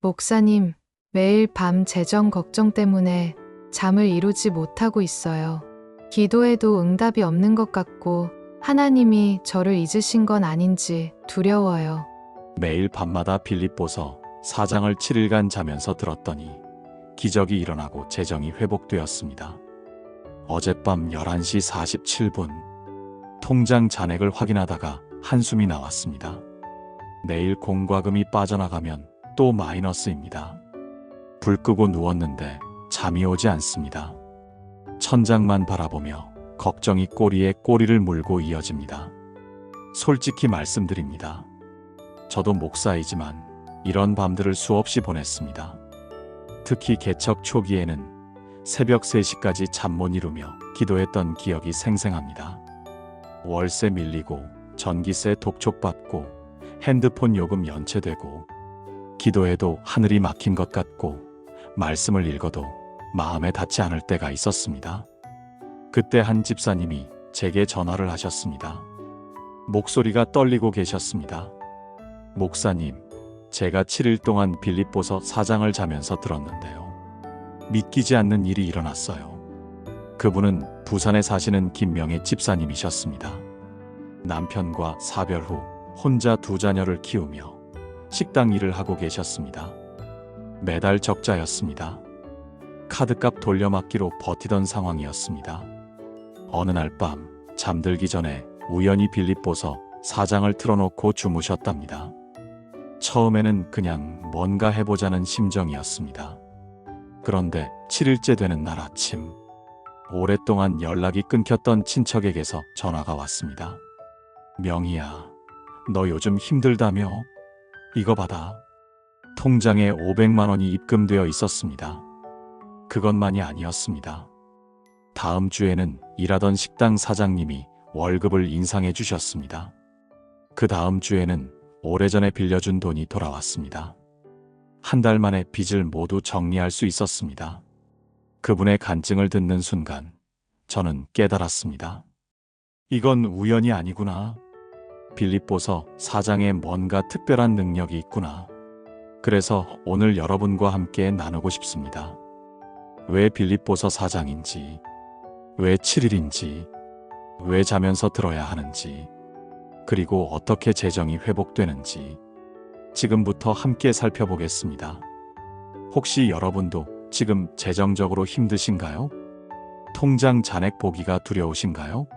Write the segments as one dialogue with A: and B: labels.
A: 목사님, 매일 밤 재정 걱정 때문에 잠을 이루지 못하고 있어요. 기도해도 응답이 없는 것 같고 하나님이 저를 잊으신 건 아닌지 두려워요.
B: 매일 밤마다 빌립보서 4장을 7일간 자면서 들었더니 기적이 일어나고 재정이 회복되었습니다. 어젯밤 11시 47분 통장 잔액을 확인하다가 한숨이 나왔습니다. 내일 공과금이 빠져나가면 또 마이너스입니다. 불 끄고 누웠는데 잠이 오지 않습니다. 천장만 바라보며 걱정이 꼬리에 꼬리를 물고 이어집니다. 솔직히 말씀드립니다. 저도 목사이지만 이런 밤들을 수없이 보냈습니다. 특히 개척 초기에는 새벽 3시까지 잠 못 이루며 기도했던 기억이 생생합니다. 월세 밀리고 전기세 독촉받고 핸드폰 요금 연체되고 기도해도 하늘이 막힌 것 같고 말씀을 읽어도 마음에 닿지 않을 때가 있었습니다. 그때 한 집사님이 제게 전화를 하셨습니다. 목소리가 떨리고 계셨습니다. 목사님, 제가 7일 동안 빌립보서 4장을 자면서 들었는데요. 믿기지 않는 일이 일어났어요. 그분은 부산에 사시는 김명애 집사님이셨습니다. 남편과 사별 후 혼자 2자녀를 키우며 식당 일을 하고 계셨습니다. 매달 적자였습니다. 카드값 돌려막기로 버티던 상황이었습니다. 어느 날 밤 잠들기 전에 우연히 빌립보서 4장을 틀어놓고 주무셨답니다. 처음에는 그냥 뭔가 해보자는 심정이었습니다. 그런데 7일째 되는 날 아침, 오랫동안 연락이 끊겼던 친척에게서 전화가 왔습니다. 명희야, 너 요즘 힘들다며? 이거 받아. 통장에 500만 원이 입금되어 있었습니다. 그것만이 아니었습니다. 다음 주에는 일하던 식당 사장님이 월급을 인상해 주셨습니다. 그 다음 주에는 오래전에 빌려준 돈이 돌아왔습니다. 한 달 만에 빚을 모두 정리할 수 있었습니다. 그분의 간증을 듣는 순간 저는 깨달았습니다. 이건 우연이 아니구나. 빌립보서 4장에 뭔가 특별한 능력이 있구나. 그래서 오늘 여러분과 함께 나누고 싶습니다. 왜 빌립보서 4장인지, 왜 7일인지, 왜 자면서 들어야 하는지, 그리고 어떻게 재정이 회복되는지 지금부터 함께 살펴보겠습니다. 혹시 여러분도 지금 재정적으로 힘드신가요? 통장 잔액 보기가 두려우신가요?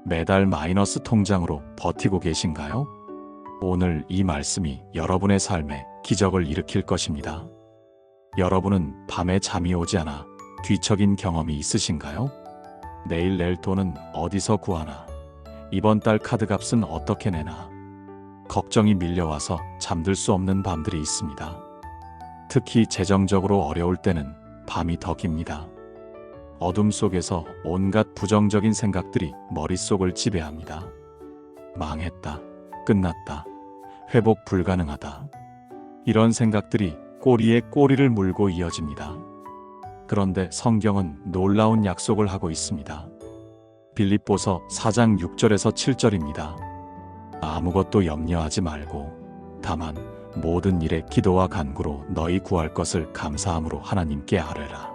B: 매달 마이너스 통장으로 버티고 계신가요? 오늘 이 말씀이 여러분의 삶에 기적을 일으킬 것입니다. 여러분은 밤에 잠이 오지 않아 뒤척인 경험이 있으신가요? 내일 낼 돈은 어디서 구하나? 이번 달 카드값은 어떻게 내나? 걱정이 밀려와서 잠들 수 없는 밤들이 있습니다. 특히 재정적으로 어려울 때는 밤이 더 깁니다. 어둠 속에서 온갖 부정적인 생각들이 머릿속을 지배합니다. 망했다, 끝났다, 회복 불가능하다. 이런 생각들이 꼬리에 꼬리를 물고 이어집니다. 그런데 성경은 놀라운 약속을 하고 있습니다. 빌립보서 4장 6절에서 7절입니다. 아무것도 염려하지 말고 다만 모든 일에 기도와 간구로 너희 구할 것을 감사함으로 하나님께 아뢰라.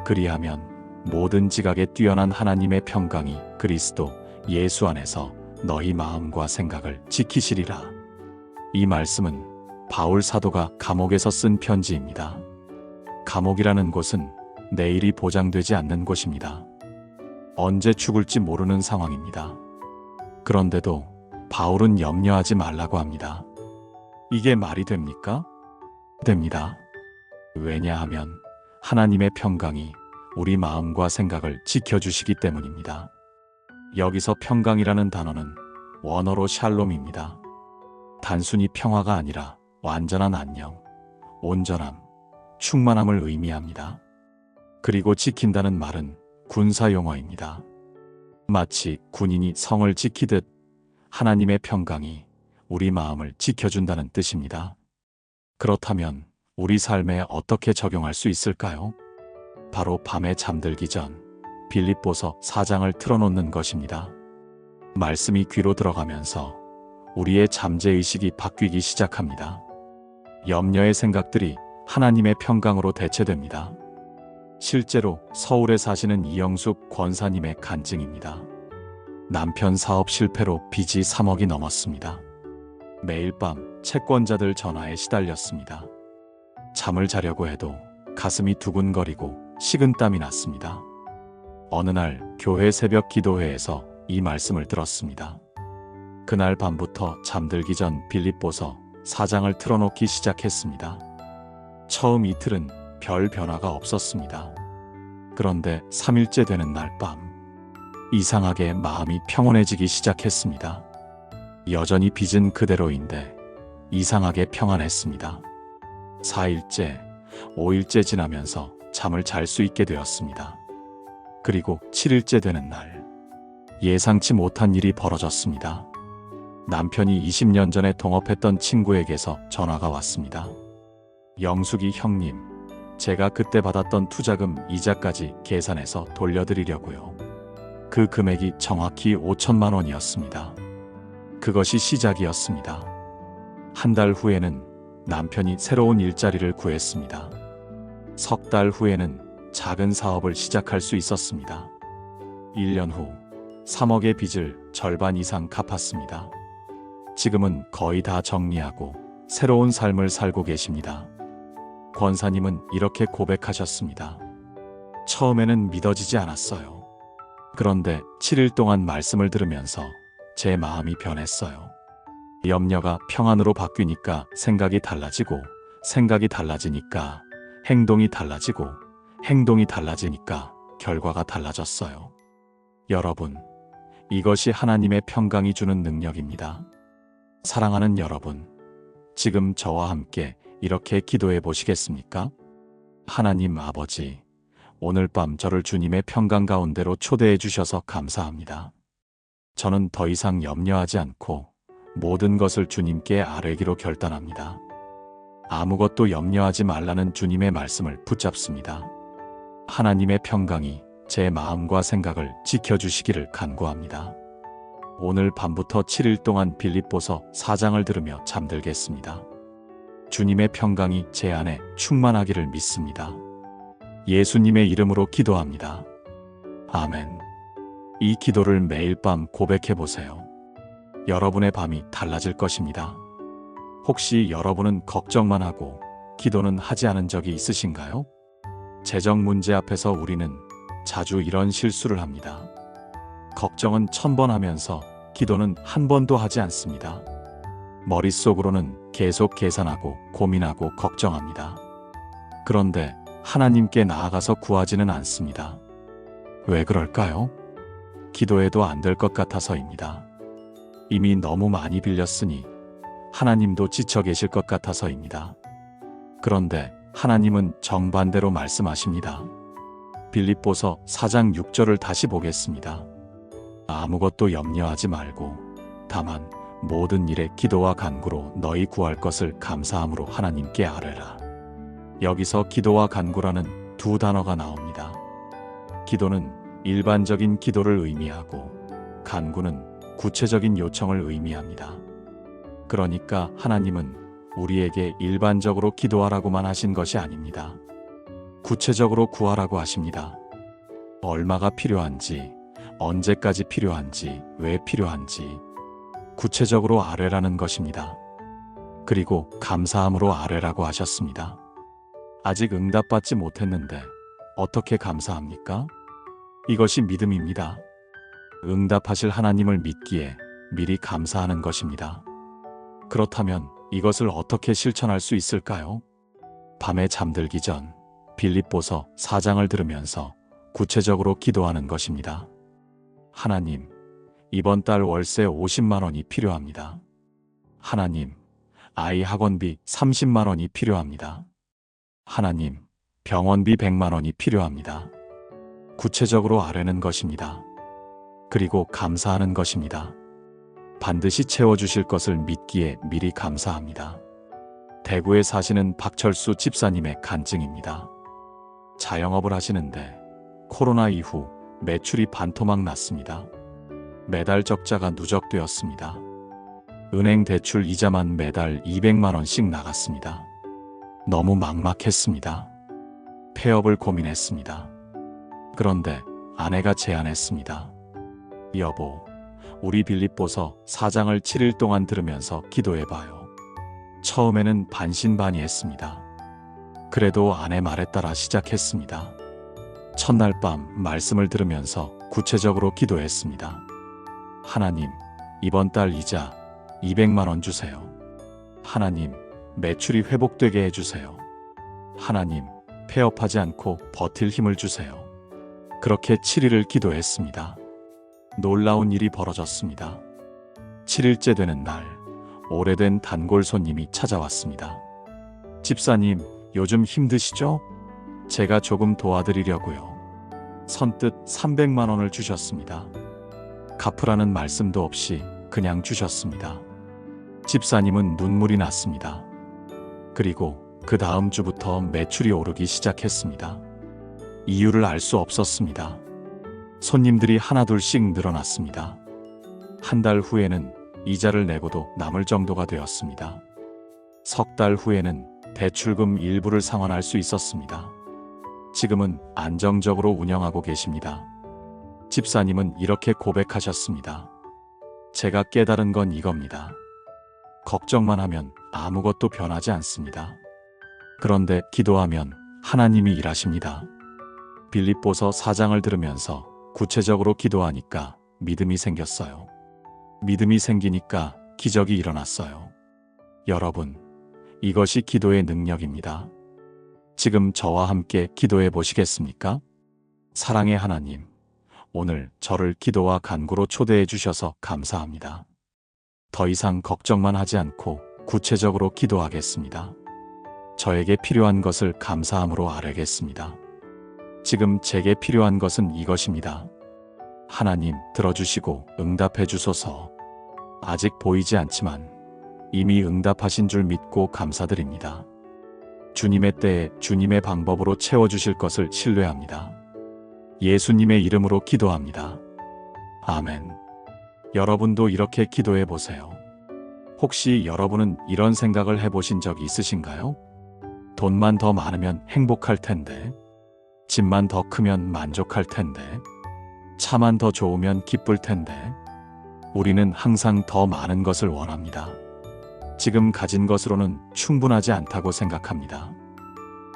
B: 그리하면 모든 지각에 뛰어난 하나님의 평강이 그리스도 예수 안에서 너희 마음과 생각을 지키시리라. 이 말씀은 바울 사도가 감옥에서 쓴 편지입니다. 감옥이라는 곳은 내일이 보장되지 않는 곳입니다. 언제 죽을지 모르는 상황입니다. 그런데도 바울은 염려하지 말라고 합니다. 이게 말이 됩니까? 됩니다. 왜냐하면 하나님의 평강이 우리 마음과 생각을 지켜주시기 때문입니다. 여기서 평강이라는 단어는 원어로 샬롬입니다. 단순히 평화가 아니라 완전한 안녕, 온전함, 충만함을 의미합니다. 그리고 지킨다는 말은 군사 용어입니다. 마치 군인이 성을 지키듯 하나님의 평강이 우리 마음을 지켜준다는 뜻입니다. 그렇다면 우리 삶에 어떻게 적용할 수 있을까요? 바로 밤에 잠들기 전 빌립보서 4장을 틀어놓는 것입니다. 말씀이 귀로 들어가면서 우리의 잠재의식이 바뀌기 시작합니다. 염려의 생각들이 하나님의 평강으로 대체됩니다. 실제로 서울에 사시는 이영숙 권사님의 간증입니다. 남편 사업 실패로 빚이 3억이 넘었습니다. 매일 밤 채권자들 전화에 시달렸습니다. 잠을 자려고 해도 가슴이 두근거리고 식은땀이 났습니다. 어느 날 교회 새벽 기도회에서 이 말씀을 들었습니다. 그날 밤부터 잠들기 전 빌립보서 4장을 틀어놓기 시작했습니다. 처음 이틀은 별 변화가 없었습니다. 그런데 3일째 되는 날 밤, 이상하게 마음이 평온해지기 시작했습니다. 여전히 빚은 그대로인데 이상하게 평안했습니다. 4일째, 5일째 지나면서 잠을 잘 수 있게 되었습니다. 그리고 7일째 되는 날, 예상치 못한 일이 벌어졌습니다. 남편이 20년 전에 동업했던 친구에게서 전화가 왔습니다. 영숙이 형님, 제가 그때 받았던 투자금 이자까지 계산해서 돌려드리려고요. 그 금액이 정확히 5천만 원이었습니다. 그것이 시작이었습니다. 한 달 후에는 남편이 새로운 일자리를 구했습니다. 석 달 후에는 작은 사업을 시작할 수 있었습니다. 1년 후 3억의 빚을 절반 이상 갚았습니다. 지금은 거의 다 정리하고 새로운 삶을 살고 계십니다. 권사님은 이렇게 고백하셨습니다. 처음에는 믿어지지 않았어요. 그런데 7일 동안 말씀을 들으면서 제 마음이 변했어요. 염려가 평안으로 바뀌니까 생각이 달라지고, 생각이 달라지니까 행동이 달라지고, 행동이 달라지니까 결과가 달라졌어요. 여러분, 이것이 하나님의 평강이 주는 능력입니다. 사랑하는 여러분, 지금 저와 함께 이렇게 기도해 보시겠습니까? 하나님 아버지, 오늘 밤 저를 주님의 평강 가운데로 초대해 주셔서 감사합니다. 저는 더 이상 염려하지 않고 모든 것을 주님께 아뢰기로 결단합니다. 아무것도 염려하지 말라는 주님의 말씀을 붙잡습니다. 하나님의 평강이 제 마음과 생각을 지켜주시기를 간구합니다. 오늘 밤부터 7일 동안 빌립보서 4장을 들으며 잠들겠습니다. 주님의 평강이 제 안에 충만하기를 믿습니다. 예수님의 이름으로 기도합니다. 아멘. 이 기도를 매일 밤 고백해 보세요. 여러분의 밤이 달라질 것입니다. 혹시 여러분은 걱정만 하고 기도는 하지 않은 적이 있으신가요? 재정 문제 앞에서 우리는 자주 이런 실수를 합니다. 걱정은 1000번 하면서 기도는 한 번도 하지 않습니다. 머릿속으로는 계속 계산하고 고민하고 걱정합니다. 그런데 하나님께 나아가서 구하지는 않습니다. 왜 그럴까요? 기도해도 안 될 것 같아서입니다. 이미 너무 많이 빌렸으니 하나님도 지쳐 계실 것 같아서입니다. 그런데 하나님은 정반대로 말씀하십니다. 빌립보서 4장 6절을 다시 보겠습니다. 아무것도 염려하지 말고 다만 모든 일에 기도와 간구로 너희 구할 것을 감사함으로 하나님께 아뢰라. 여기서 기도와 간구라는 두 단어가 나옵니다. 기도는 일반적인 기도를 의미하고 간구는 구체적인 요청을 의미합니다. 그러니까 하나님은 우리에게 일반적으로 기도하라고만 하신 것이 아닙니다. 구체적으로 구하라고 하십니다. 얼마가 필요한지, 언제까지 필요한지, 왜 필요한지 구체적으로 아뢰라는 것입니다. 그리고 감사함으로 아뢰라고 하셨습니다. 아직 응답받지 못했는데 어떻게 감사합니까? 이것이 믿음입니다. 응답하실 하나님을 믿기에 미리 감사하는 것입니다. 그렇다면 이것을 어떻게 실천할 수 있을까요? 밤에 잠들기 전 빌립보서 4장을 들으면서 구체적으로 기도하는 것입니다. 하나님, 이번 달 월세 50만 원이 필요합니다. 하나님, 아이 학원비 30만 원이 필요합니다. 하나님, 병원비 100만 원이 필요합니다. 구체적으로 아뢰는 것입니다. 그리고 감사하는 것입니다. 반드시 채워주실 것을 믿기에 미리 감사합니다. 대구에 사시는 박철수 집사님의 간증입니다. 자영업을 하시는데 코로나 이후 매출이 반토막 났습니다. 매달 적자가 누적되었습니다. 은행 대출 이자만 매달 200만 원씩 나갔습니다. 너무 막막했습니다. 폐업을 고민했습니다. 그런데 아내가 제안했습니다. 여보, 우리 빌립보서 4장을 7일 동안 들으면서 기도해봐요. 처음에는 반신반의했습니다. 그래도 아내 말에 따라 시작했습니다. 첫날 밤 말씀을 들으면서 구체적으로 기도했습니다. 하나님, 이번 달 이자 200만 원 주세요. 하나님, 매출이 회복되게 해주세요. 하나님, 폐업하지 않고 버틸 힘을 주세요. 그렇게 7일을 기도했습니다. 놀라운 일이 벌어졌습니다. 7일째 되는 날, 오래된 단골 손님이 찾아왔습니다. 집사님, 요즘 힘드시죠? 제가 조금 도와드리려고요. 선뜻 300만 원을 주셨습니다. 갚으라는 말씀도 없이 그냥 주셨습니다. 집사님은 눈물이 났습니다. 그리고 그 다음 주부터 매출이 오르기 시작했습니다. 이유를 알 수 없었습니다. 손님들이 하나둘씩 늘어났습니다. 한 달 후에는 이자를 내고도 남을 정도가 되었습니다. 석 달 후에는 대출금 일부를 상환할 수 있었습니다. 지금은 안정적으로 운영하고 계십니다. 집사님은 이렇게 고백하셨습니다. 제가 깨달은 건 이겁니다. 걱정만 하면 아무것도 변하지 않습니다. 그런데 기도하면 하나님이 일하십니다. 빌립보서 4장을 들으면서 구체적으로 기도하니까 믿음이 생겼어요. 믿음이 생기니까 기적이 일어났어요. 여러분, 이것이 기도의 능력입니다. 지금 저와 함께 기도해 보시겠습니까? 사랑의 하나님, 오늘 저를 기도와 간구로 초대해 주셔서 감사합니다. 더 이상 걱정만 하지 않고 구체적으로 기도하겠습니다. 저에게 필요한 것을 감사함으로 아뢰겠습니다. 지금 제게 필요한 것은 이것입니다. 하나님, 들어주시고 응답해 주소서. 아직 보이지 않지만 이미 응답하신 줄 믿고 감사드립니다. 주님의 때에 주님의 방법으로 채워주실 것을 신뢰합니다. 예수님의 이름으로 기도합니다. 아멘. 여러분도 이렇게 기도해 보세요. 혹시 여러분은 이런 생각을 해보신 적이 있으신가요? 돈만 더 많으면 행복할 텐데, 집만 더 크면 만족할 텐데, 차만 더 좋으면 기쁠 텐데, 우리는 항상 더 많은 것을 원합니다. 지금 가진 것으로는 충분하지 않다고 생각합니다.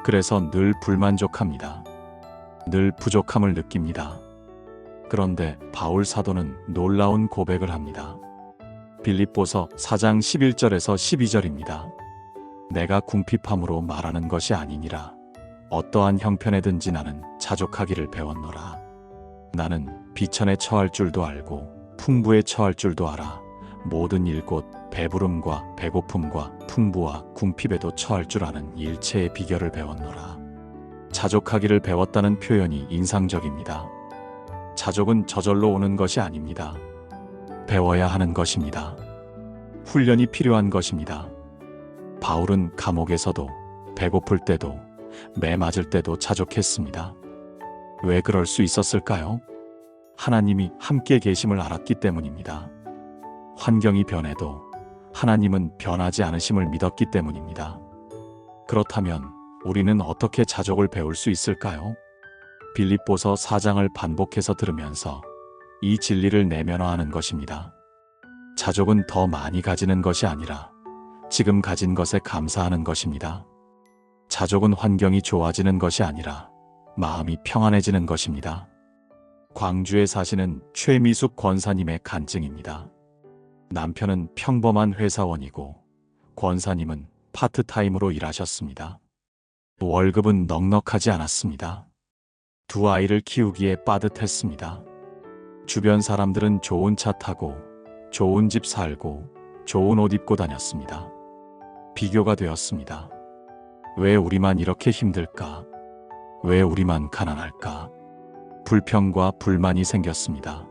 B: 그래서 늘 불만족합니다. 늘 부족함을 느낍니다. 그런데 바울 사도는 놀라운 고백을 합니다. 빌립보서 4장 11절에서 12절입니다. 내가 궁핍함으로 말하는 것이 아니니라. 어떠한 형편에든지 나는 자족하기를 배웠노라. 나는 비천에 처할 줄도 알고 풍부에 처할 줄도 알아. 모든 일 곧 배부름과 배고픔과 풍부와 궁핍에도 처할 줄 아는 일체의 비결을 배웠노라. 자족하기를 배웠다는 표현이 인상적입니다. 자족은 저절로 오는 것이 아닙니다. 배워야 하는 것입니다. 훈련이 필요한 것입니다. 바울은 감옥에서도 배고플 때도 매 맞을 때도 자족했습니다. 왜 그럴 수 있었을까요? 하나님이 함께 계심을 알았기 때문입니다. 환경이 변해도 하나님은 변하지 않으심을 믿었기 때문입니다. 그렇다면 우리는 어떻게 자족을 배울 수 있을까요? 빌립보서 4장을 반복해서 들으면서 이 진리를 내면화하는 것입니다. 자족은 더 많이 가지는 것이 아니라 지금 가진 것에 감사하는 것입니다. 자족은 환경이 좋아지는 것이 아니라 마음이 평안해지는 것입니다. 광주에 사시는 최미숙 권사님의 간증입니다. 남편은 평범한 회사원이고 권사님은 파트타임으로 일하셨습니다. 월급은 넉넉하지 않았습니다. 두 아이를 키우기에 빠듯했습니다. 주변 사람들은 좋은 차 타고 좋은 집 살고 좋은 옷 입고 다녔습니다. 비교가 되었습니다. 왜 우리만 이렇게 힘들까? 왜 우리만 가난할까? 불평과 불만이 생겼습니다.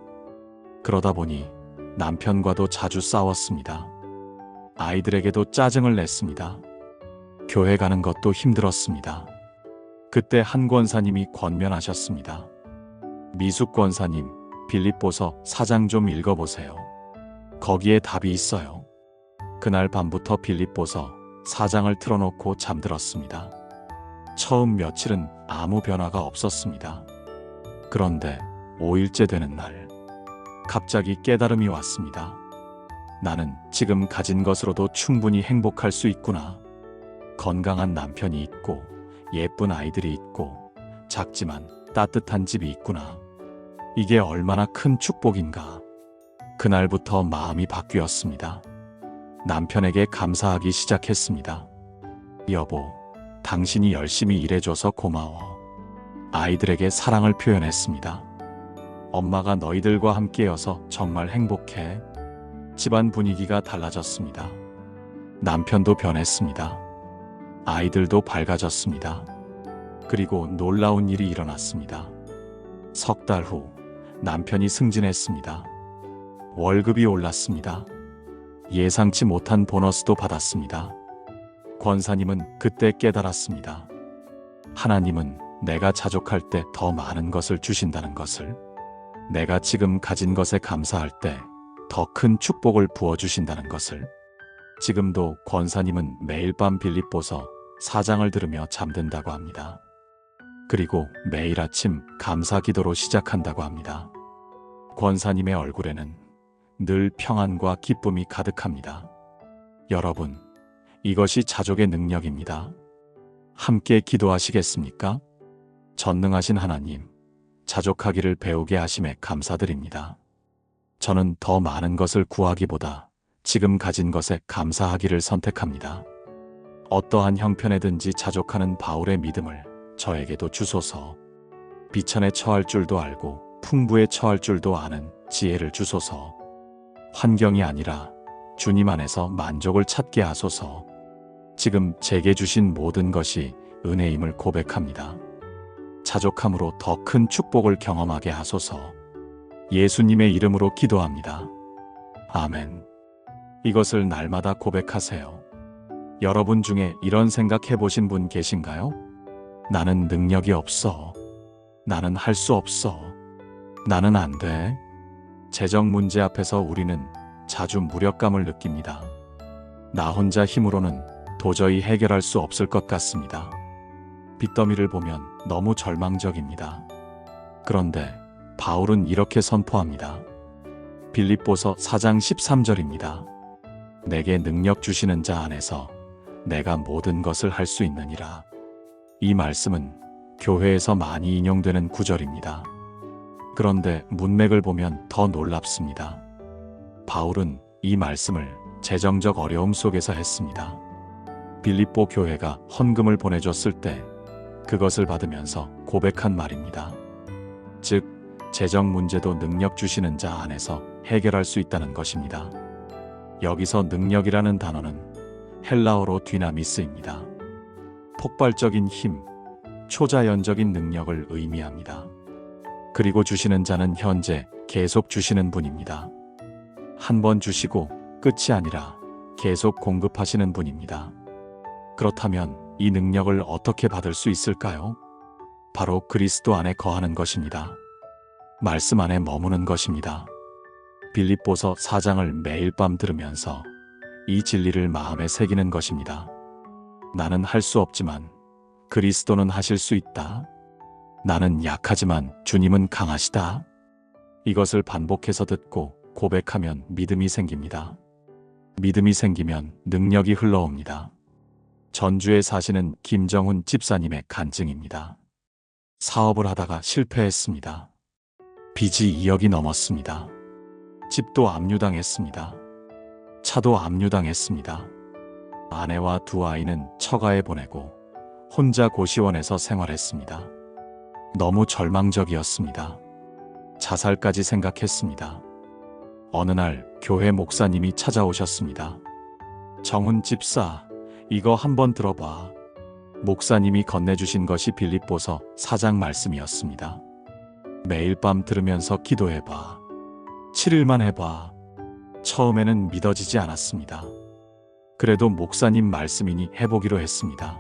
B: 그러다 보니 남편과도 자주 싸웠습니다. 아이들에게도 짜증을 냈습니다. 교회 가는 것도 힘들었습니다. 그때 한 권사님이 권면하셨습니다. 미숙 권사님, 빌립보서 4장 좀 읽어보세요. 거기에 답이 있어요. 그날 밤부터 빌립보서 사장을 틀어놓고 잠들었습니다. 처음 며칠은 아무 변화가 없었습니다. 그런데 5일째 되는 날, 갑자기 깨달음이 왔습니다. 나는 지금 가진 것으로도 충분히 행복할 수 있구나. 건강한 남편이 있고, 예쁜 아이들이 있고, 작지만 따뜻한 집이 있구나. 이게 얼마나 큰 축복인가. 그날부터 마음이 바뀌었습니다. 남편에게 감사하기 시작했습니다. 여보, 당신이 열심히 일해줘서 고마워. 아이들에게 사랑을 표현했습니다. 엄마가 너희들과 함께여서 정말 행복해. 집안 분위기가 달라졌습니다. 남편도 변했습니다. 아이들도 밝아졌습니다. 그리고 놀라운 일이 일어났습니다. 석 달 후 남편이 승진했습니다. 월급이 올랐습니다. 예상치 못한 보너스도 받았습니다. 권사님은 그때 깨달았습니다. 하나님은 내가 자족할 때 더 많은 것을 주신다는 것을, 내가 지금 가진 것에 감사할 때 더 큰 축복을 부어주신다는 것을. 지금도 권사님은 매일 밤 빌립보서 4장을 들으며 잠든다고 합니다. 그리고 매일 아침 감사 기도로 시작한다고 합니다. 권사님의 얼굴에는 늘 평안과 기쁨이 가득합니다. 여러분, 이것이 자족의 능력입니다. 함께 기도하시겠습니까? 전능하신 하나님, 자족하기를 배우게 하심에 감사드립니다. 저는 더 많은 것을 구하기보다 지금 가진 것에 감사하기를 선택합니다. 어떠한 형편에든지 자족하는 바울의 믿음을 저에게도 주소서. 비천에 처할 줄도 알고 풍부에 처할 줄도 아는 지혜를 주소서. 환경이 아니라 주님 안에서 만족을 찾게 하소서. 지금 제게 주신 모든 것이 은혜임을 고백합니다. 자족함으로 더 큰 축복을 경험하게 하소서. 예수님의 이름으로 기도합니다. 아멘. 이것을 날마다 고백하세요. 여러분 중에 이런 생각 해보신 분 계신가요? 나는 능력이 없어. 나는 할 수 없어. 나는 안 돼. 재정 문제 앞에서 우리는 자주 무력감을 느낍니다. 나 혼자 힘으로는 도저히 해결할 수 없을 것 같습니다. 빚더미를 보면 너무 절망적입니다. 그런데 바울은 이렇게 선포합니다. 빌립보서 4장 13절입니다. 내게 능력 주시는 자 안에서 내가 모든 것을 할 수 있느니라. 이 말씀은 교회에서 많이 인용되는 구절입니다. 그런데 문맥을 보면 더 놀랍습니다. 바울은 이 말씀을 재정적 어려움 속에서 했습니다. 빌립보 교회가 헌금을 보내줬을 때 그것을 받으면서 고백한 말입니다. 즉, 재정 문제도 능력 주시는 자 안에서 해결할 수 있다는 것입니다. 여기서 능력이라는 단어는 헬라어로 디나미스입니다. 폭발적인 힘, 초자연적인 능력을 의미합니다. 그리고 주시는 자는 현재 계속 주시는 분입니다. 한 번 주시고 끝이 아니라 계속 공급하시는 분입니다. 그렇다면 이 능력을 어떻게 받을 수 있을까요? 바로 그리스도 안에 거하는 것입니다. 말씀 안에 머무는 것입니다. 빌립보서 4장을 매일 밤 들으면서 이 진리를 마음에 새기는 것입니다. 나는 할 수 없지만 그리스도는 하실 수 있다. 나는 약하지만 주님은 강하시다. 이것을 반복해서 듣고 고백하면 믿음이 생깁니다. 믿음이 생기면 능력이 흘러옵니다. 전주에 사시는 김정훈 집사님의 간증입니다. 사업을 하다가 실패했습니다. 빚이 2억이 넘었습니다. 집도 압류당했습니다. 차도 압류당했습니다. 아내와 두 아이는 처가에 보내고 혼자 고시원에서 생활했습니다. 너무 절망적이었습니다. 자살까지 생각했습니다. 어느 날 교회 목사님이 찾아오셨습니다. 정훈 집사, 이거 한번 들어봐. 목사님이 건네주신 것이 빌립보서 4장 말씀이었습니다. 매일 밤 들으면서 기도해봐. 7일만 해봐. 처음에는 믿어지지 않았습니다. 그래도 목사님 말씀이니 해보기로 했습니다.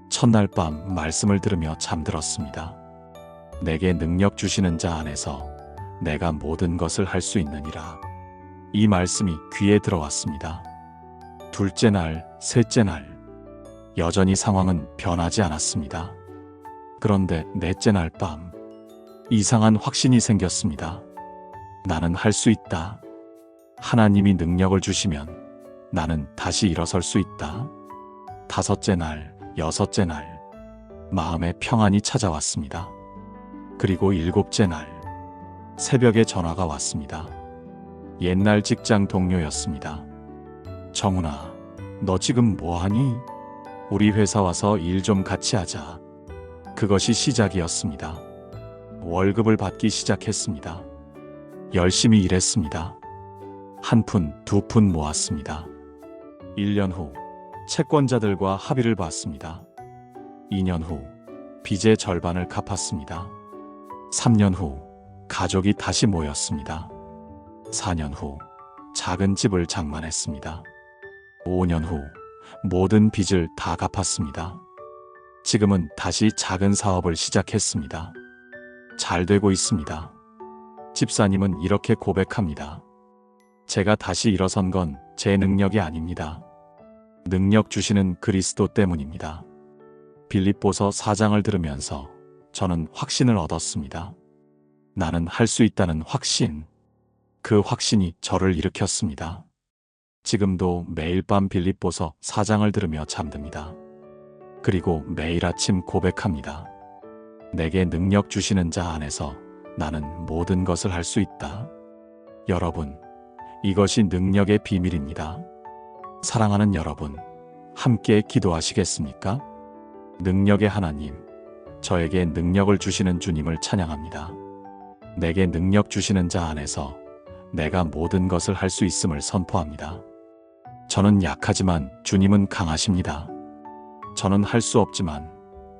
B: 첫날 밤 말씀을 들으며 잠들었습니다. 내게 능력 주시는 자 안에서 내가 모든 것을 할 수 있느니라. 이 말씀이 귀에 들어왔습니다. 둘째 날, 셋째 날, 여전히 상황은 변하지 않았습니다. 그런데 넷째 날 밤, 이상한 확신이 생겼습니다. 나는 할 수 있다. 하나님이 능력을 주시면 나는 다시 일어설 수 있다. 다섯째 날, 여섯째 날, 마음의 평안이 찾아왔습니다. 그리고 일곱째 날, 새벽에 전화가 왔습니다. 옛날 직장 동료였습니다. 정훈아, 너 지금 뭐하니? 우리 회사 와서 일 좀 같이 하자. 그것이 시작이었습니다. 월급을 받기 시작했습니다. 열심히 일했습니다. 한 푼, 두 푼 모았습니다. 1년 후 채권자들과 합의를 봤습니다. 2년 후 빚의 절반을 갚았습니다. 3년 후 가족이 다시 모였습니다. 4년 후 작은 집을 장만했습니다. 5년 후 모든 빚을 다 갚았습니다. 지금은 다시 작은 사업을 시작했습니다. 잘 되고 있습니다. 집사님은 이렇게 고백합니다. 제가 다시 일어선 건 제 능력이 아닙니다. 능력 주시는 그리스도 때문입니다. 빌립보서 4장을 들으면서 저는 확신을 얻었습니다. 나는 할 수 있다는 확신. 그 확신이 저를 일으켰습니다. 지금도 매일 밤 빌립보서 4장을 들으며 잠듭니다. 그리고 매일 아침 고백합니다. 내게 능력 주시는 자 안에서 나는 모든 것을 할 수 있다. 여러분, 이것이 능력의 비밀입니다. 사랑하는 여러분, 함께 기도하시겠습니까? 능력의 하나님, 저에게 능력을 주시는 주님을 찬양합니다. 내게 능력 주시는 자 안에서 내가 모든 것을 할 수 있음을 선포합니다. 저는 약하지만 주님은 강하십니다. 저는 할 수 없지만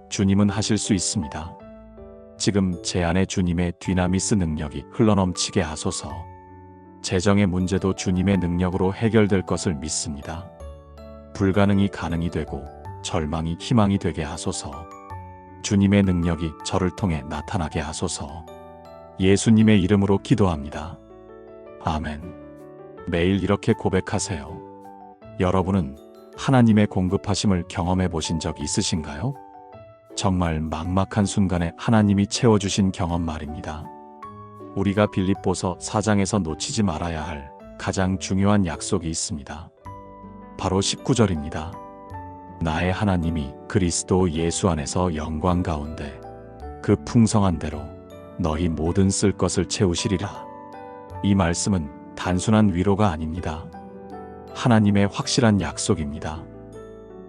B: 주님은 하실 수 있습니다. 지금 제 안에 주님의 뒤나미스 능력이 흘러넘치게 하소서. 재정의 문제도 주님의 능력으로 해결될 것을 믿습니다. 불가능이 가능이 되고 절망이 희망이 되게 하소서. 주님의 능력이 저를 통해 나타나게 하소서. 예수님의 이름으로 기도합니다. 아멘. 매일 이렇게 고백하세요. 여러분은 하나님의 공급하심을 경험해 보신 적 있으신가요? 정말 막막한 순간에 하나님이 채워주신 경험 말입니다. 우리가 빌립보서 4장에서 놓치지 말아야 할 가장 중요한 약속이 있습니다. 바로 19절입니다. 나의 하나님이 그리스도 예수 안에서 영광 가운데 그 풍성한 대로 너희 모든 쓸 것을 채우시리라. 이 말씀은 단순한 위로가 아닙니다. 하나님의 확실한 약속입니다.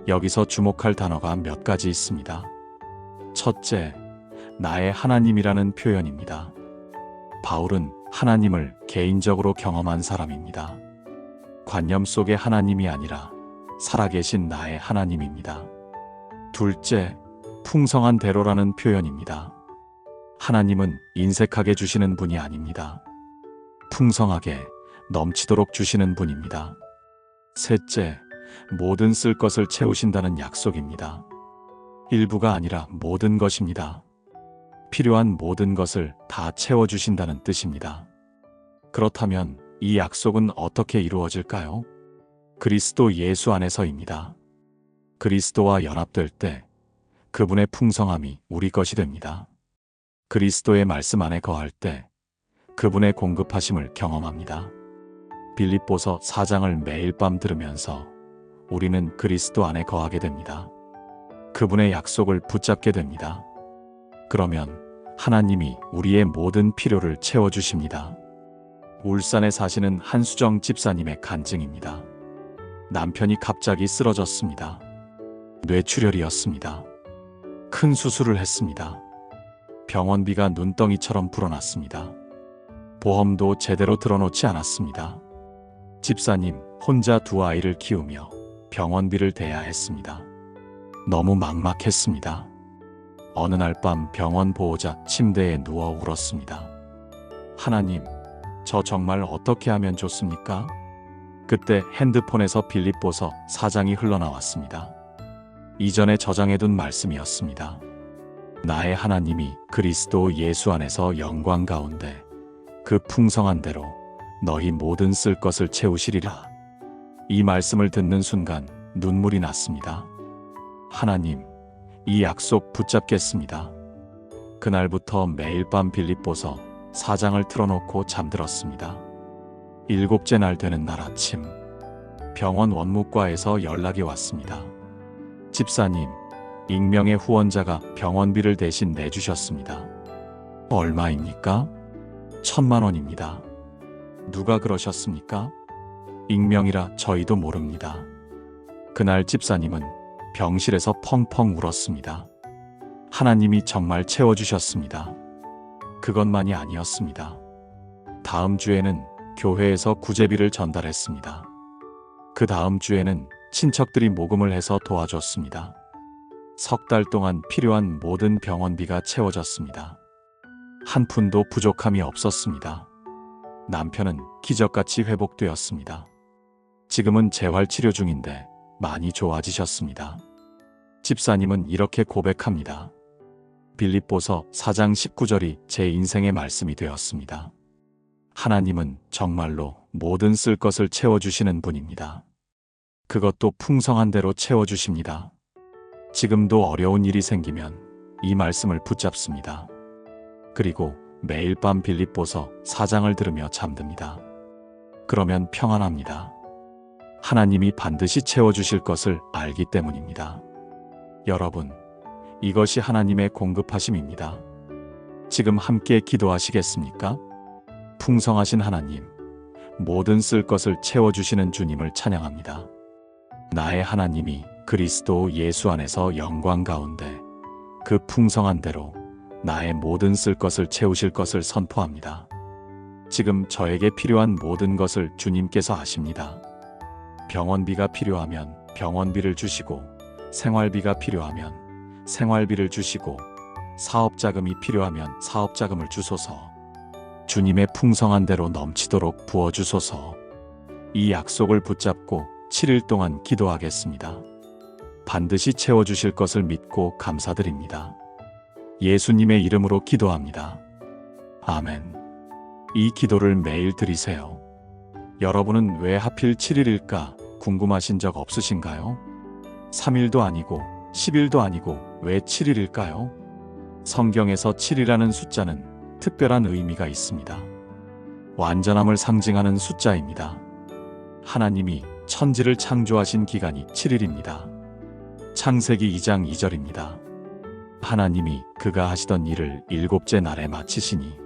B: 여기서 주목할 단어가 몇 가지 있습니다. 첫째, 나의 하나님이라는 표현입니다. 바울은 하나님을 개인적으로 경험한 사람입니다. 관념 속의 하나님이 아니라 살아계신 나의 하나님입니다. 둘째, 풍성한 대로라는 표현입니다. 하나님은 인색하게 주시는 분이 아닙니다. 풍성하게 넘치도록 주시는 분입니다. 셋째, 모든 쓸 것을 채우신다는 약속입니다. 일부가 아니라 모든 것입니다. 필요한 모든 것을 다 채워주신다는 뜻입니다. 그렇다면 이 약속은 어떻게 이루어질까요? 그리스도 예수 안에서입니다. 그리스도와 연합될 때 그분의 풍성함이 우리 것이 됩니다. 그리스도의 말씀 안에 거할 때 그분의 공급하심을 경험합니다. 빌립보서 4장을 매일 밤 들으면서 우리는 그리스도 안에 거하게 됩니다. 그분의 약속을 붙잡게 됩니다. 그러면 하나님이 우리의 모든 필요를 채워주십니다. 울산에 사시는 한수정 집사님의 간증입니다. 남편이 갑자기 쓰러졌습니다. 뇌출혈이었습니다. 큰 수술을 했습니다. 병원비가 눈덩이처럼 불어났습니다. 보험도 제대로 들어놓지 않았습니다. 집사님 혼자 두 아이를 키우며 병원비를 대야 했습니다. 너무 막막했습니다. 어느 날 밤 병원 보호자 침대에 누워 울었습니다. 하나님, 저 정말 어떻게 하면 좋습니까? 그때 핸드폰에서 빌립보서 4장이 흘러나왔습니다. 이전에 저장해둔 말씀이었습니다. 나의 하나님이 그리스도 예수 안에서 영광 가운데 그 풍성한 대로 너희 모든 쓸 것을 채우시리라. 이 말씀을 듣는 순간 눈물이 났습니다. 하나님, 이 약속 붙잡겠습니다. 그날부터 매일 밤 빌립보서 4장을 틀어놓고 잠들었습니다. 7째 날 되는 날 아침, 병원 원무과에서 연락이 왔습니다. 집사님, 익명의 후원자가 병원비를 대신 내주셨습니다. 얼마입니까? 1,000만 원입니다. 누가 그러셨습니까? 익명이라 저희도 모릅니다. 그날 집사님은 병실에서 펑펑 울었습니다. 하나님이 정말 채워주셨습니다. 그것만이 아니었습니다. 다음 주에는 교회에서 구제비를 전달했습니다. 그 다음 주에는 친척들이 모금을 해서 도와줬습니다. 3달 동안 필요한 모든 병원비가 채워졌습니다. 한 푼도 부족함이 없었습니다. 남편은 기적같이 회복되었습니다. 지금은 재활치료 중인데 많이 좋아지셨습니다. 집사님은 이렇게 고백합니다. 빌립보서 4장 19절이 제 인생의 말씀이 되었습니다. 하나님은 정말로 모든 쓸 것을 채워주시는 분입니다. 그것도 풍성한 대로 채워주십니다. 지금도 어려운 일이 생기면 이 말씀을 붙잡습니다. 그리고 매일 밤 빌립보서 4장을 들으며 잠듭니다. 그러면 평안합니다. 하나님이 반드시 채워주실 것을 알기 때문입니다. 여러분, 이것이 하나님의 공급하심입니다. 지금 함께 기도하시겠습니까? 풍성하신 하나님, 모든 쓸 것을 채워주시는 주님을 찬양합니다. 나의 하나님이 그리스도 예수 안에서 영광 가운데 그 풍성한 대로 나의 모든 쓸 것을 채우실 것을 선포합니다. 지금 저에게 필요한 모든 것을 주님께서 아십니다. 병원비가 필요하면 병원비를 주시고, 생활비가 필요하면 생활비를 주시고, 사업자금이 필요하면 사업자금을 주소서. 주님의 풍성한 대로 넘치도록 부어주소서. 이 약속을 붙잡고 7일 동안 기도하겠습니다. 반드시 채워주실 것을 믿고 감사드립니다. 예수님의 이름으로 기도합니다. 아멘. 이 기도를 매일 드리세요. 여러분은 왜 하필 7일일까 궁금하신 적 없으신가요? 3일도 아니고 10일도 아니고 왜 7일일까요? 성경에서 7이라는 숫자는 특별한 의미가 있습니다. 완전함을 상징하는 숫자입니다. 하나님이 천지를 창조하신 기간이 7일입니다. 창세기 2장 2절입니다. 하나님이 그가 하시던 일을 7째 날에 마치시니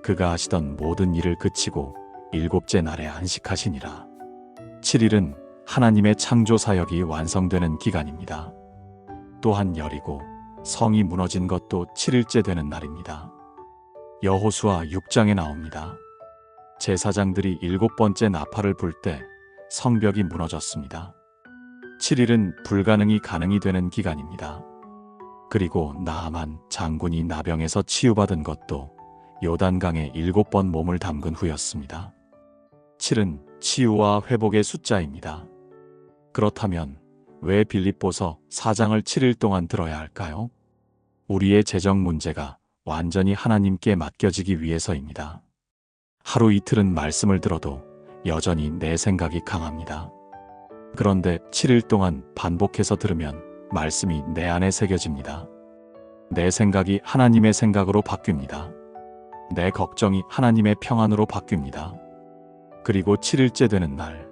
B: 그가 하시던 모든 일을 그치고 7째 날에 안식하시니라. 7일은 하나님의 창조 사역이 완성되는 기간입니다. 또한 여리고 성이 무너진 것도 7일째 되는 날입니다. 여호수아 6장에 나옵니다. 제사장들이 7번째 나팔을 불 때 성벽이 무너졌습니다. 7일은 불가능이 가능이 되는 기간입니다. 그리고 나아만 장군이 나병에서 치유받은 것도 요단강에 7번 몸을 담근 후였습니다. 7은 치유와 회복의 숫자입니다. 그렇다면 왜 빌립보서 4장을 7일 동안 들어야 할까요? 우리의 재정 문제가 완전히 하나님께 맡겨지기 위해서입니다. 하루 이틀은 말씀을 들어도 여전히 내 생각이 강합니다. 그런데 7일 동안 반복해서 들으면 말씀이 내 안에 새겨집니다. 내 생각이 하나님의 생각으로 바뀝니다. 내 걱정이 하나님의 평안으로 바뀝니다. 그리고 7일째 되는 날,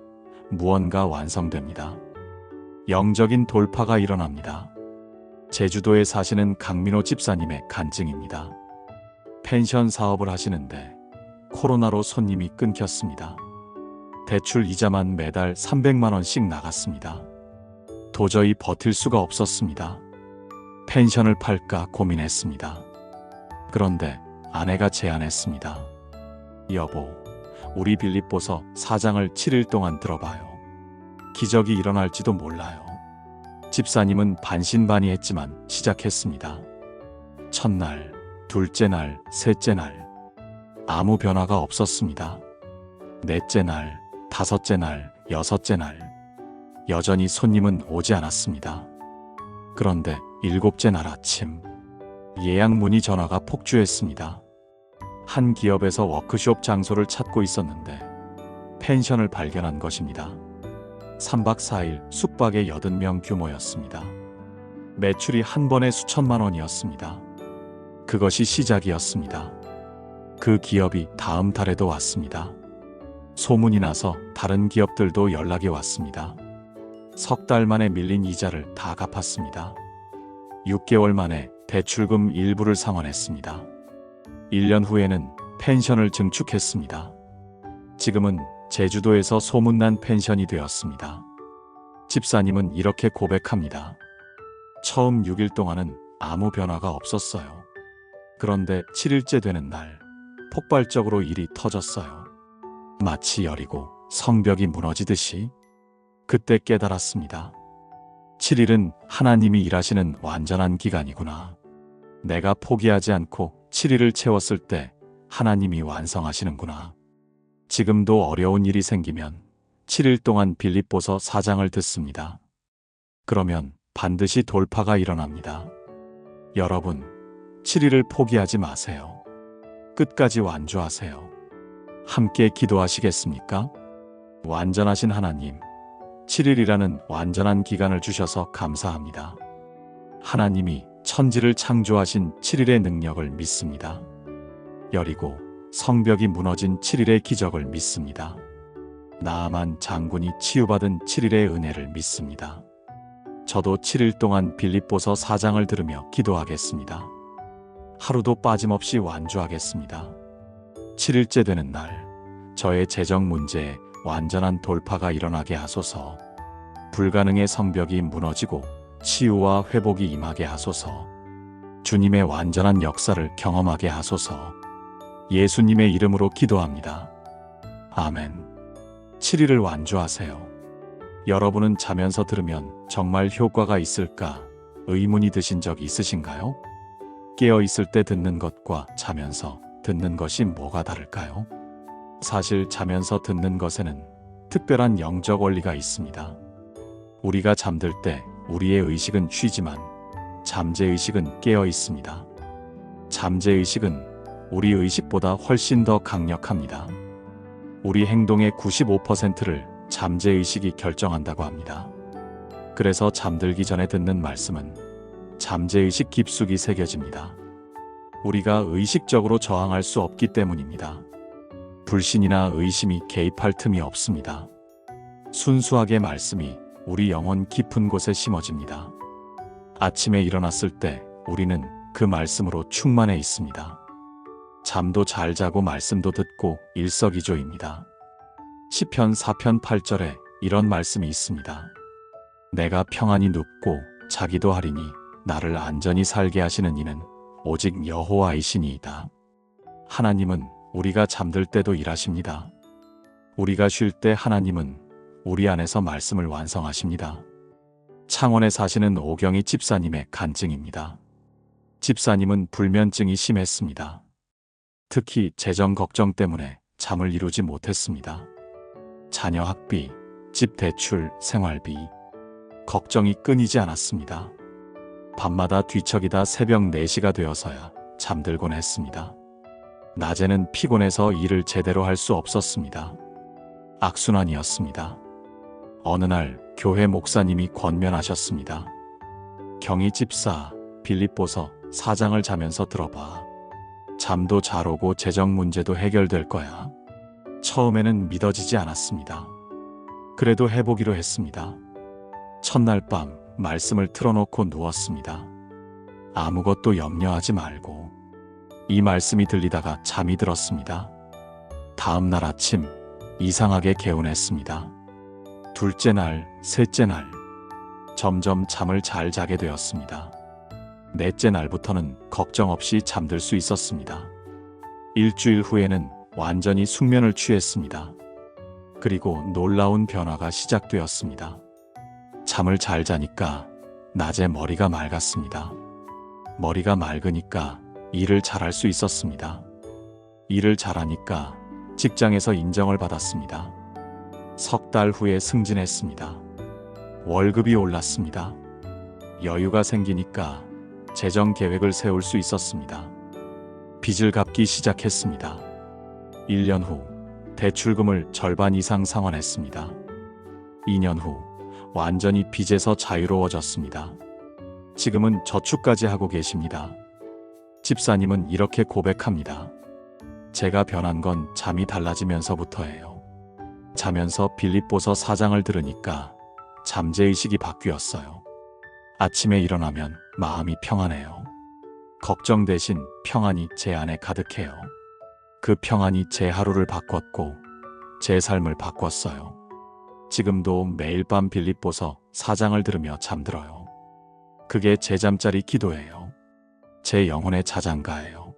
B: 무언가 완성됩니다. 영적인 돌파가 일어납니다. 제주도에 사시는 강민호 집사님의 간증입니다. 펜션 사업을 하시는데 코로나로 손님이 끊겼습니다. 대출 이자만 매달 300만 원씩 나갔습니다. 도저히 버틸 수가 없었습니다. 펜션을 팔까 고민했습니다. 그런데 아내가 제안했습니다. 여보, 우리 빌립보서 4장을 7일 동안 들어봐요. 기적이 일어날지도 몰라요. 집사님은 반신반의했지만 시작했습니다. 첫날, 둘째 날, 셋째 날. 아무 변화가 없었습니다. 넷째 날, 다섯째 날, 여섯째 날. 여전히 손님은 오지 않았습니다. 그런데 7째 날 아침, 예약 문의 전화가 폭주했습니다. 한 기업에서 워크숍 장소를 찾고 있었는데 펜션을 발견한 것입니다. 3박 4일 숙박의 80명 규모였습니다. 매출이 한 번에 수천만 원이었습니다. 그것이 시작이었습니다. 그 기업이 다음 달에도 왔습니다. 소문이 나서 다른 기업들도 연락이 왔습니다. 석 달 만에 밀린 이자를 다 갚았습니다. 6개월 만에 대출금 일부를 상환했습니다. 1년 후에는 펜션을 증축했습니다. 지금은 제주도에서 소문난 펜션이 되었습니다. 집사님은 이렇게 고백합니다. 처음 6일 동안은 아무 변화가 없었어요. 그런데 7일째 되는 날 폭발적으로 일이 터졌어요. 마치 여리고 성벽이 무너지듯이. 그때 깨달았습니다. 7일은 하나님이 일하시는 완전한 기간이구나. 내가 포기하지 않고 7일을 채웠을 때 하나님이 완성하시는구나. 지금도 어려운 일이 생기면 7일 동안 빌립보서 4장을 듣습니다. 그러면 반드시 돌파가 일어납니다. 여러분, 7일을 포기하지 마세요. 끝까지 완주하세요. 함께 기도하시겠습니까? 완전하신 하나님, 7일이라는 완전한 기간을 주셔서 감사합니다. 하나님이 천지를 창조하신 7일의 능력을 믿습니다. 여리고 성벽이 무너진 7일의 기적을 믿습니다. 나아만 장군이 치유받은 7일의 은혜를 믿습니다. 저도 7일 동안 빌립보서 4장을 들으며 기도하겠습니다. 하루도 빠짐없이 완주하겠습니다. 7일째 되는 날, 저의 재정 문제에 완전한 돌파가 일어나게 하소서. 불가능의 성벽이 무너지고 치유와 회복이 임하게 하소서. 주님의 완전한 역사를 경험하게 하소서. 예수님의 이름으로 기도합니다. 아멘. 7일을 완주하세요. 여러분은 자면서 들으면 정말 효과가 있을까 의문이 드신 적 있으신가요? 깨어 있을 때 듣는 것과 자면서 듣는 것이 뭐가 다를까요? 사실 자면서 듣는 것에는 특별한 영적 원리가 있습니다. 우리가 잠들 때 우리의 의식은 쉬지만 잠재의식은 깨어 있습니다. 잠재의식은 우리 의식보다 훨씬 더 강력합니다. 우리 행동의 95%를 잠재의식이 결정한다고 합니다. 그래서 잠들기 전에 듣는 말씀은 잠재의식 깊숙이 새겨집니다. 우리가 의식적으로 저항할 수 없기 때문입니다. 불신이나 의심이 개입할 틈이 없습니다. 순수하게 말씀이 우리 영혼 깊은 곳에 심어집니다. 아침에 일어났을 때 우리는 그 말씀으로 충만해 있습니다. 잠도 잘 자고 말씀도 듣고 일석이조입니다. 시편 4편 8절에 이런 말씀이 있습니다. 내가 평안히 눕고 자기도 하리니 나를 안전히 살게 하시는 이는 오직 여호와이시니이다. 하나님은 우리가 잠들 때도 일하십니다. 우리가 쉴 때 하나님은 우리 안에서 말씀을 완성하십니다. 창원에 사시는 오경희 집사님의 간증입니다. 집사님은 불면증이 심했습니다. 특히 재정 걱정 때문에 잠을 이루지 못했습니다. 자녀 학비, 집 대출, 생활비, 걱정이 끊이지 않았습니다. 밤마다 뒤척이다 새벽 4시가 되어서야 잠들곤 했습니다. 낮에는 피곤해서 일을 제대로 할 수 없었습니다. 악순환이었습니다. 어느 날 교회 목사님이 권면하셨습니다. 경희 집사, 빌립보서 4장을 자면서 들어봐. 잠도 잘 오고 재정 문제도 해결될 거야. 처음에는 믿어지지 않았습니다. 그래도 해보기로 했습니다. 첫날 밤 말씀을 틀어놓고 누웠습니다. 아무것도 염려하지 말고. 이 말씀이 들리다가 잠이 들었습니다. 다음 날 아침 이상하게 개운했습니다. 둘째 날, 셋째 날 점점 잠을 잘 자게 되었습니다. 넷째 날부터는 걱정 없이 잠들 수 있었습니다. 일주일 후에는 완전히 숙면을 취했습니다. 그리고 놀라운 변화가 시작되었습니다. 잠을 잘 자니까 낮에 머리가 맑았습니다. 머리가 맑으니까 일을 잘할 수 있었습니다. 일을 잘하니까 직장에서 인정을 받았습니다. 석 달 후에 승진했습니다. 월급이 올랐습니다. 여유가 생기니까 재정 계획을 세울 수 있었습니다. 빚을 갚기 시작했습니다. 1년 후 대출금을 절반 이상 상환했습니다. 2년 후 완전히 빚에서 자유로워졌습니다. 지금은 저축까지 하고 계십니다. 집사님은 이렇게 고백합니다. 제가 변한 건 잠이 달라지면서부터예요. 자면서 빌립보서 4장을 들으니까 잠재의식이 바뀌었어요. 아침에 일어나면 마음이 평안해요. 걱정 대신 평안이 제 안에 가득해요. 그 평안이 제 하루를 바꿨고 제 삶을 바꿨어요. 지금도 매일 밤 빌립보서 4장을 들으며 잠들어요. 그게 제 잠자리 기도예요. 제 영혼의 자장가예요.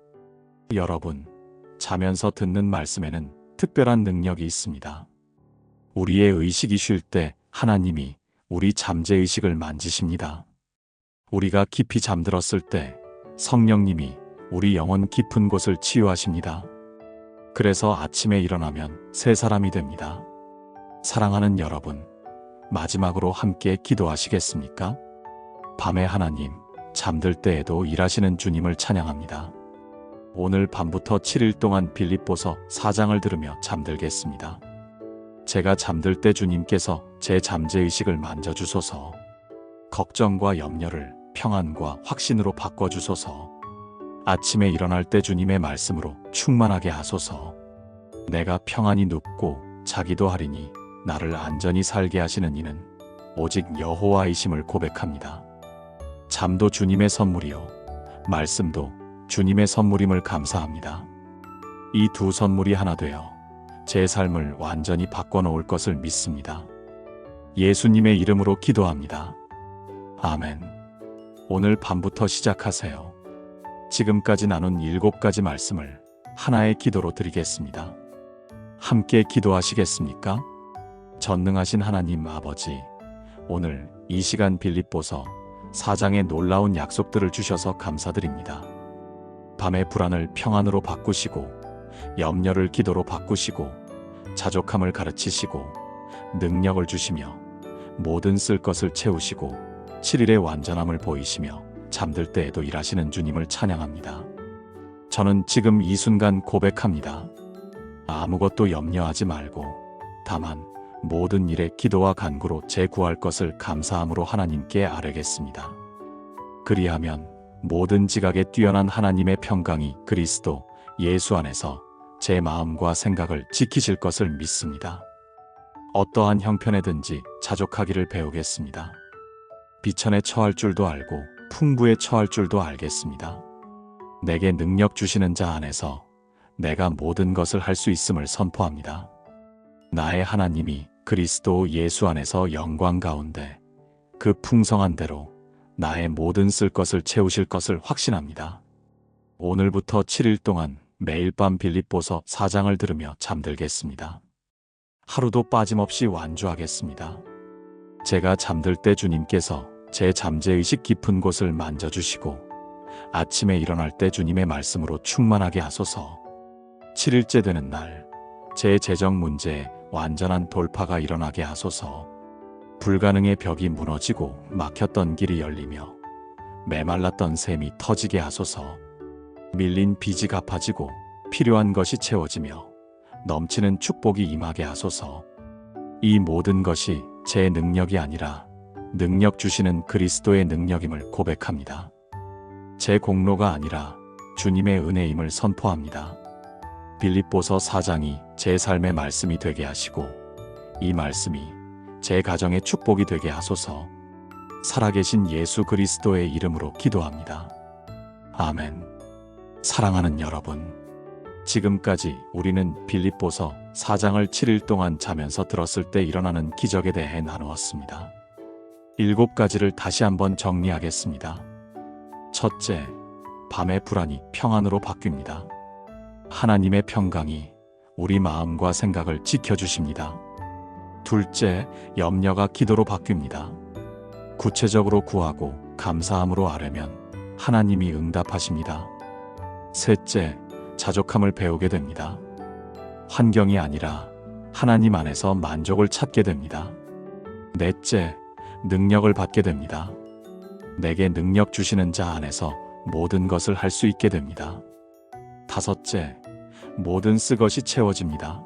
B: 여러분, 자면서 듣는 말씀에는 특별한 능력이 있습니다. 우리의 의식이 쉴 때 하나님이 우리 잠재의식을 만지십니다. 우리가 깊이 잠들었을 때 성령님이 우리 영혼 깊은 곳을 치유하십니다. 그래서 아침에 일어나면 새 사람이 됩니다. 사랑하는 여러분, 마지막으로 함께 기도하시겠습니까? 밤에 하나님, 잠들 때에도 일하시는 주님을 찬양합니다. 오늘 밤부터 7일 동안 빌립보서 4장을 들으며 잠들겠습니다. 제가 잠들 때 주님께서 제 잠재의식을 만져주소서. 걱정과 염려를 평안과 확신으로 바꿔주소서. 아침에 일어날 때 주님의 말씀으로 충만하게 하소서. 내가 평안히 눕고 자기도 하리니 나를 안전히 살게 하시는 이는 오직 여호와이심을 고백합니다. 잠도 주님의 선물이요, 말씀도 주님의 선물임을 감사합니다. 이 두 선물이 하나 되어 제 삶을 완전히 바꿔놓을 것을 믿습니다. 예수님의 이름으로 기도합니다. 아멘. 오늘 밤부터 시작하세요. 지금까지 나눈 7가지 말씀을 하나의 기도로 드리겠습니다. 함께 기도하시겠습니까? 전능하신 하나님 아버지, 오늘 이 시간 빌립보서 4장의 놀라운 약속들을 주셔서 감사드립니다. 밤의 불안을 평안으로 바꾸시고, 염려를 기도로 바꾸시고, 자족함을 가르치시고, 능력을 주시며, 모든 쓸 것을 채우시고, 7일의 완전함을 보이시며, 잠들 때에도 일하시는 주님을 찬양합니다. 저는 지금 이 순간 고백합니다. 아무것도 염려하지 말고, 다만 모든 일에 기도와 간구로 제 구할 것을 감사함으로 하나님께 아뢰겠습니다. 그리하면 모든 지각에 뛰어난 하나님의 평강이 그리스도 예수 안에서 제 마음과 생각을 지키실 것을 믿습니다. 어떠한 형편에든지 자족하기를 배우겠습니다. 비천에 처할 줄도 알고 풍부에 처할 줄도 알겠습니다. 내게 능력 주시는 자 안에서 내가 모든 것을 할 수 있음을 선포합니다. 나의 하나님이 그리스도 예수 안에서 영광 가운데 그 풍성한 대로 나의 모든 쓸 것을 채우실 것을 확신합니다. 오늘부터 7일 동안 매일 밤 빌립보서 4장을 들으며 잠들겠습니다. 하루도 빠짐없이 완주하겠습니다. 제가 잠들 때 주님께서 제 잠재의식 깊은 곳을 만져주시고 아침에 일어날 때 주님의 말씀으로 충만하게 하소서. 7일째 되는 날, 제 재정 문제에 완전한 돌파가 일어나게 하소서. 불가능의 벽이 무너지고 막혔던 길이 열리며 메말랐던 샘이 터지게 하소서. 밀린 빚이 갚아지고 필요한 것이 채워지며 넘치는 축복이 임하게 하소서. 이 모든 것이 제 능력이 아니라 능력 주시는 그리스도의 능력임을 고백합니다. 제 공로가 아니라 주님의 은혜임을 선포합니다. 빌립보서 4장이 제 삶의 말씀이 되게 하시고 이 말씀이 제 가정의 축복이 되게 하소서. 살아계신 예수 그리스도의 이름으로 기도합니다. 아멘. 사랑하는 여러분, 지금까지 우리는 빌립보서 4장을 7일 동안 자면서 들었을 때 일어나는 기적에 대해 나누었습니다. 7가지를 다시 한번 정리하겠습니다. 첫째, 밤의 불안이 평안으로 바뀝니다. 하나님의 평강이 우리 마음과 생각을 지켜주십니다. 둘째, 염려가 기도로 바뀝니다. 구체적으로 구하고 감사함으로 아뢰면 하나님이 응답하십니다. 셋째, 자족함을 배우게 됩니다. 환경이 아니라 하나님 안에서 만족을 찾게 됩니다. 넷째, 능력을 받게 됩니다. 내게 능력 주시는 자 안에서 모든 것을 할 수 있게 됩니다. 다섯째, 모든 쓸 것이 채워집니다.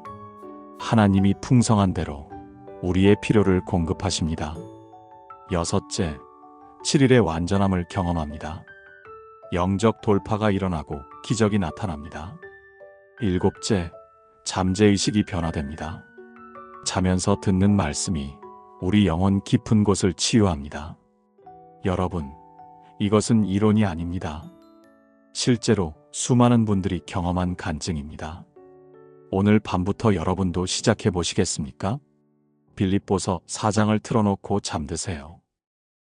B: 하나님이 풍성한 대로 우리의 필요를 공급하십니다. 여섯째, 7일의 완전함을 경험합니다. 영적 돌파가 일어나고 기적이 나타납니다. 7째, 잠재의식이 변화됩니다. 자면서 듣는 말씀이 우리 영혼 깊은 곳을 치유합니다. 여러분, 이것은 이론이 아닙니다. 실제로 수많은 분들이 경험한 간증입니다. 오늘 밤부터 여러분도 시작해 보시겠습니까? 빌립보서 4장을 틀어놓고 잠드세요.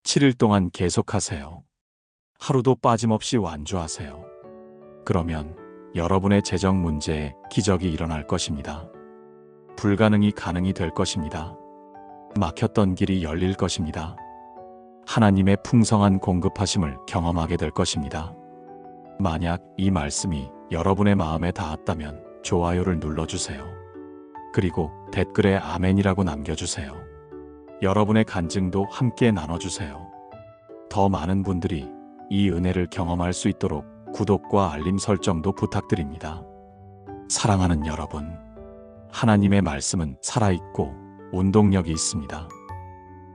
B: 7일 동안 계속하세요. 하루도 빠짐없이 완주하세요. 그러면 여러분의 재정 문제에 기적이 일어날 것입니다. 불가능이 가능이 될 것입니다. 막혔던 길이 열릴 것입니다. 하나님의 풍성한 공급하심을 경험하게 될 것입니다. 만약 이 말씀이 여러분의 마음에 닿았다면 좋아요를 눌러주세요. 그리고 댓글에 아멘이라고 남겨주세요. 여러분의 간증도 함께 나눠주세요. 더 많은 분들이 이 은혜를 경험할 수 있도록 구독과 알림 설정도 부탁드립니다. 사랑하는 여러분, 하나님의 말씀은 살아있고 운동력이 있습니다.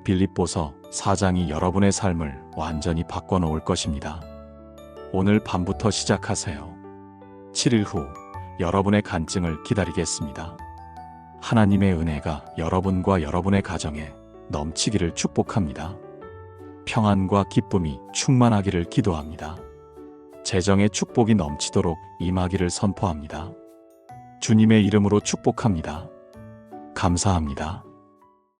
B: 빌립보서 4장이 여러분의 삶을 완전히 바꿔놓을 것입니다. 오늘 밤부터 시작하세요. 7일 후 여러분의 간증을 기다리겠습니다. 하나님의 은혜가 여러분과 여러분의 가정에 넘치기를 축복합니다. 평안과 기쁨이 충만하기를 기도합니다. 재정의 축복이 넘치도록 임하기를 선포합니다. 주님의 이름으로 축복합니다. 감사합니다.